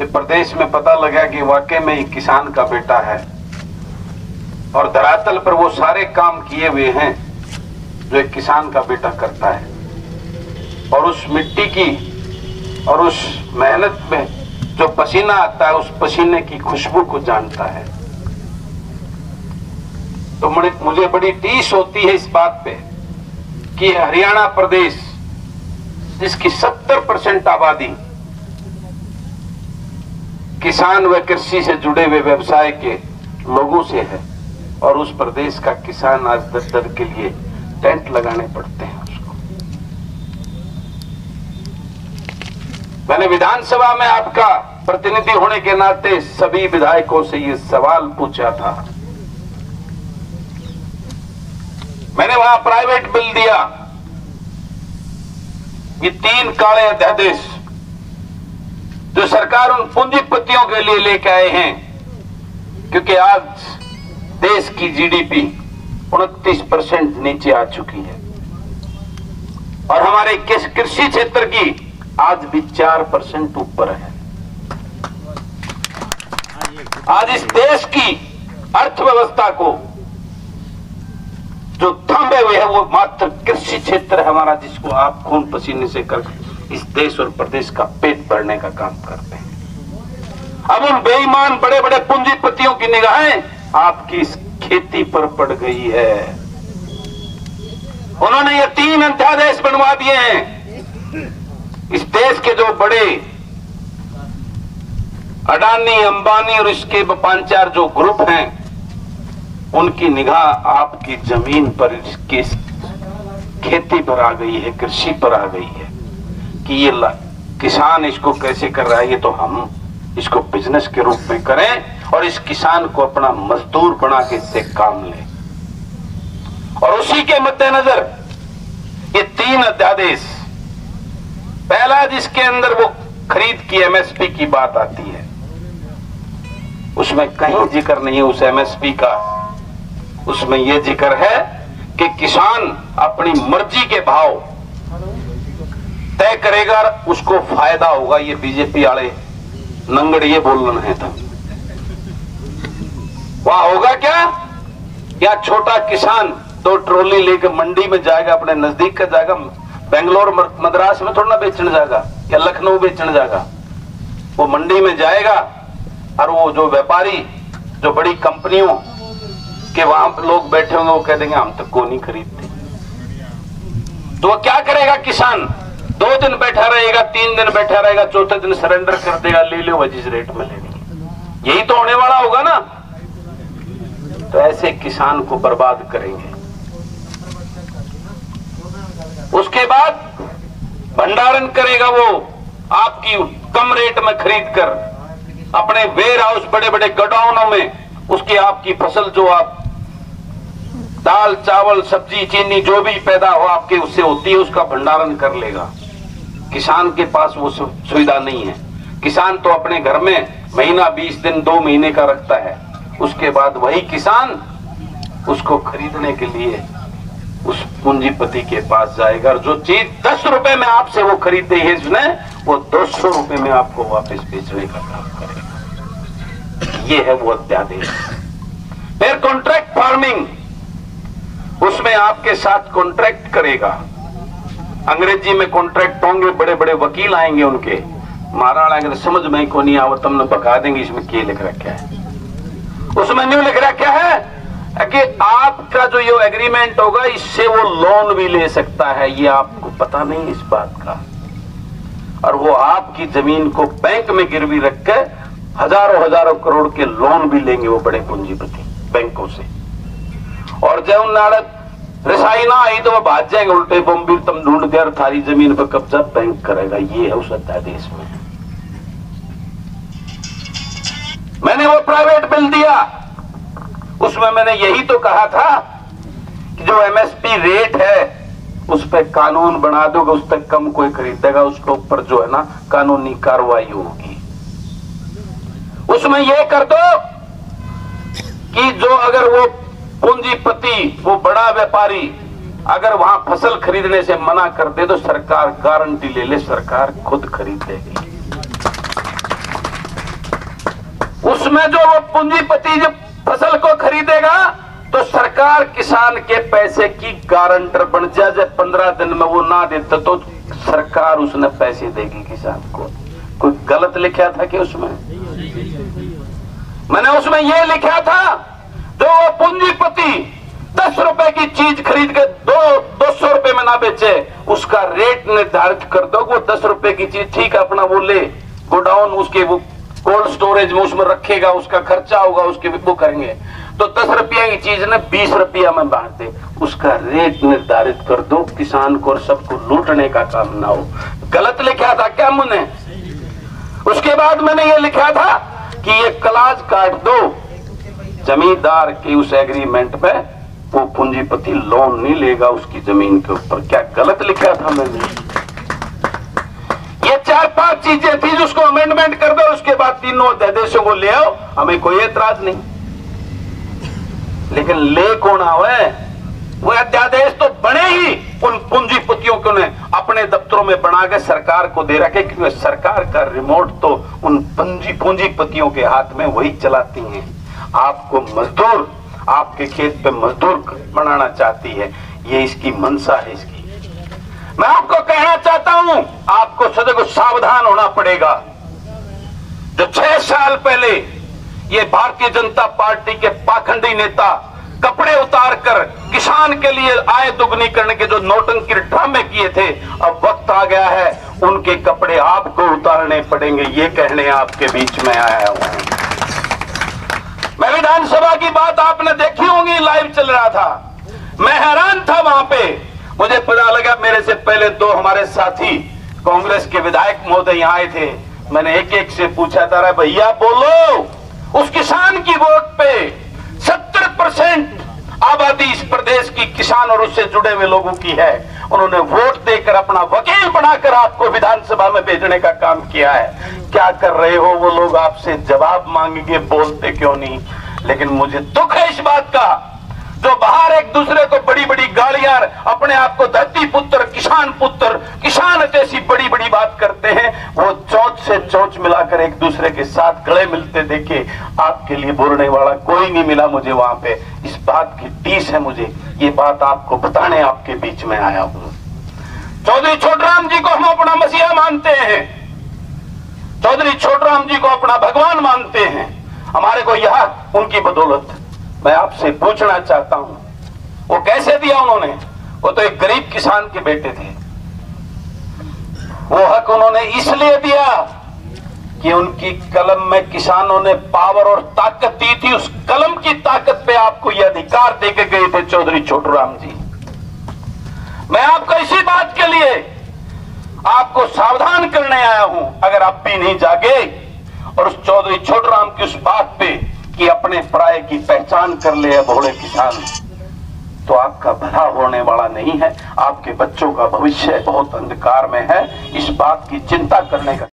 जब प्रदेश में पता लगा कि वाकई में एक किसान का बेटा है और धरातल पर वो सारे काम किए हुए हैं जो एक किसान का बेटा करता है, और उस मिट्टी की और उस मेहनत में जो पसीना आता है उस पसीने की खुशबू को जानता है, तो मुझे बड़ी टीस होती है इस बात पे कि हरियाणा प्रदेश जिसकी 70% आबादी किसान व कृषि से जुड़े हुए व्यवसाय के लोगों से है, और उस प्रदेश का किसान आज दर के लिए टेंट लगाने पड़ते हैं उसको। मैंने विधानसभा में आपका प्रतिनिधि होने के नाते सभी विधायकों से ये सवाल पूछा था। मैंने वहां प्राइवेट बिल दिया, ये 3 काले अध्यादेश जो सरकार उन पूंजीपतियों के लिए लेके आए हैं, क्योंकि आज देश की जीडीपी 29% नीचे आ चुकी है और हमारे कृषि क्षेत्र की आज भी 4% ऊपर है। आज इस देश की अर्थव्यवस्था को जो थामे हुए है वो मात्र कृषि क्षेत्र है हमारा, जिसको आप खून पसीने से कर इस देश और प्रदेश का पेट भरने का काम करते हैं। अब उन बेईमान बड़े बड़े पूंजीपतियों की निगाहें आपकी इस खेती पर पड़ गई है। उन्होंने ये 3 अध्यादेश बनवा दिए हैं। इस देश के जो बड़े अडानी, अंबानी और इसके 5-4 जो ग्रुप हैं, उनकी निगाह आपकी जमीन पर, इसकी खेती पर आ गई है, कृषि पर आ गई है कि ये किसान इसको कैसे कर रहा है, ये तो हम इसको बिजनेस के रूप में करें और इस किसान को अपना मजदूर बना के इससे काम लें। और उसी के मद्देनजर ये 3 अध्यादेश, पहला जिसके अंदर वो खरीद की एमएसपी की बात आती है, उसमें कहीं जिक्र नहीं है उस एमएसपी का। उसमें यह जिक्र है कि किसान अपनी मर्जी के भाव तय करेगा, उसको फायदा होगा। ये बीजेपी वाले नंगड़ ये बोल रहे हैं, था वहां होगा क्या? या छोटा किसान 2 ट्रॉली लेकर मंडी में जाएगा, अपने नजदीक का जाएगा, बेंगलोर मद्रास में थोड़ा ना बेचने जाएगा या लखनऊ बेचने जाएगा। वो मंडी में जाएगा और वो जो व्यापारी, जो बड़ी कंपनियों के वहां लोग बैठे होंगे, वो कह देंगे हम तो को नहीं खरीदते। तो वो क्या करेगा किसान? 2 दिन बैठा रहेगा, 3 दिन बैठा रहेगा, चौथे दिन सरेंडर कर देगा, ले लो जिस रेट में लेनी। यही तो होने वाला होगा ना। तो ऐसे किसान को बर्बाद करेंगे। उसके बाद भंडारण करेगा वो आपकी कम रेट में खरीद कर अपने वेयर हाउस, बड़े बड़े गोडाउनों में उसकी आपकी फसल, जो आप दाल चावल सब्जी चीनी जो भी पैदा हो आपके उससे होती है, उसका भंडारण कर लेगा। किसान के पास वो सुविधा नहीं है। किसान तो अपने घर में महीना 20 दिन 2 महीने का रखता है, उसके बाद वही किसान उसको खरीदने के लिए उस पूंजीपति के पास जाएगा, और जो चीज 10 रुपए में आपसे वो खरीदे है इसने, वो 200 रुपए में आपको वापस बेचने का काम करेगा। ये है वो अध्यादेश। फिर कॉन्ट्रैक्ट फार्मिंग, उसमें आपके साथ कॉन्ट्रैक्ट करेगा। अंग्रेजी में कॉन्ट्रैक्ट होंगे, बड़े बड़े वकील आएंगे, उनके महाराणा अगर समझ में को नहीं आवत हमने बता देंगे इसमें क्या लिख रखा है। उसमें न्यू लिख रखा है कि आपका जो ये एग्रीमेंट होगा इससे वो लोन भी ले सकता है। ये आपको पता नहीं इस बात का। और वो आपकी जमीन को बैंक में गिरवी रख के हजारों करोड़ के लोन भी लेंगे वो बड़े पूंजीपति बैंकों से। और जब नाड़क रसाई ना आई तो वो भाग जाएंगे उल्टे बम्बीर, तुम ढूंढ कर थारी जमीन पर कब्जा बैंक करेगा। ये है उस अध्यादेश में। मैंने वो प्राइवेट बिल दिया, उसमें मैंने यही तो कहा था कि जो एमएसपी रेट है उस पर कानून बना दोगे, उस तक कम कोई खरीदेगा, उसके ऊपर जो है ना कानूनी कार्रवाई होगी। उसमें यह कर दो कि जो अगर वो पूंजीपति, वो बड़ा व्यापारी अगर वहां फसल खरीदने से मना कर दे तो सरकार गारंटी ले ले, सरकार खुद खरीद देगी। उसमें जो वो पूंजीपति जो फसल को खरीदेगा तो सरकार किसान के पैसे की गारंटर बन जाए। जब 15 दिन में वो ना देता तो सरकार उसने पैसे देगी किसान को। कोई गलत लिखा था कि उसमें? मैंने उसमें ये लिखा था जो वो पूंजीपति 10 रुपए की चीज खरीद के 200 रुपए में ना बेचे, उसका रेट निर्धारित कर दो। वो 10 रुपए की चीज ठीक है अपना वो ले गोडाउन उसके वो कोल्ड स्टोरेज में उसमें रखेगा, उसका खर्चा होगा, उसके वो करेंगे। तो 10 रुपया की चीज ने 20 रुपया में बांट दे, उसका रेट निर्धारित कर दो, किसान को और सबको लूटने का काम ना हो। गलत लिखा था क्या मैंने? उसके बाद मैंने ये लिखा था कि ये क्लाज काट दो जमींदार की उस एग्रीमेंट पे, वो पूंजीपति लोन नहीं लेगा उसकी जमीन के ऊपर। क्या गलत लिखा था मैंने? ये 4-5 चीजें थी जिसको अमेंडमेंट कर दो, उसके बाद तीनों अध्यादेशों को ले आओ, हमें कोई एतराज नहीं। लेकिन ले कौन आवे? वो अध्यादेश तो बने ही उन पूंजीपतियों को ने अपने दफ्तरों में बना के सरकार को दे रखे, क्योंकि सरकार का रिमोट तो उन पूंजीपतियों के हाथ में वही चलाती हैं। आपको मजदूर, आपके खेत पे मजदूर बनाना चाहती है, ये इसकी मंशा है इसकी। मैं आपको कहना चाहता हूं, आपको सदैव सावधान होना पड़ेगा। जो 6 साल पहले ये भारतीय जनता पार्टी के पाखंडी नेता कपड़े उतार कर किसान के लिए आय दुगनी करने के जो नौटंकी ड्रामे किए थे, अब वक्त आ गया है उनके कपड़े आपको उतारने पड़ेंगे, ये कहने आपके बीच में आया हूं। मैं विधानसभा की बात आपने देखी होगी, लाइव चल रहा था, मैं हैरान था वहां पे। मुझे पता लगा मेरे से पहले 2 हमारे साथी कांग्रेस के विधायक महोदय यहाँ आए थे। मैंने एक से पूछा था, भैया बोलो, उस किसान की वोट पे 70% आबादी इस प्रदेश की किसान और उससे जुड़े हुए लोगों की है। उन्होंने वोट देकर अपना वकील बनाकर आपको विधानसभा में भेजने का काम किया है। क्या कर रहे हो? वो लोग आपसे जवाब मांगेंगे, बोलते क्यों नहीं? लेकिन मुझे दुख है इस बात का, जो बाहर एक दूसरे को बड़ी बड़ी गालियां, अपने आप को धरती पुत्र, किसान जैसी बड़ी बड़ी बात करते हैं, वो चोंच से चोंच मिलाकर एक दूसरे के साथ गले मिलते देखे। आपके लिए बोलने वाला कोई नहीं मिला मुझे वहां पे। इस बात की टीस है मुझे, ये बात आपको बताने आपके बीच में आया हूं। चौधरी छोटराम जी को हम अपना मसीहा मानते हैं, चौधरी छोटराम जी को अपना भगवान मानते हैं। हमारे को यह उनकी बदौलत। मैं आपसे पूछना चाहता हूं, वो कैसे दिया उन्होंने? वो तो एक गरीब किसान के बेटे थे। वो हक उन्होंने इसलिए दिया कि उनकी कलम में किसानों ने पावर और ताकत दी थी। उस कलम की ताकत पे आपको यह अधिकार देके गए थे चौधरी छोटूराम जी। मैं आपको इसी बात के लिए आपको सावधान करने आया हूं। अगर आप भी नहीं जागे और उस चौधरी छोटूराम की उस बात पे कि अपने पराये की पहचान कर ले भोले किसान, तो आपका भला होने वाला नहीं है। आपके बच्चों का भविष्य बहुत अंधकार में है। इस बात की चिंता करने का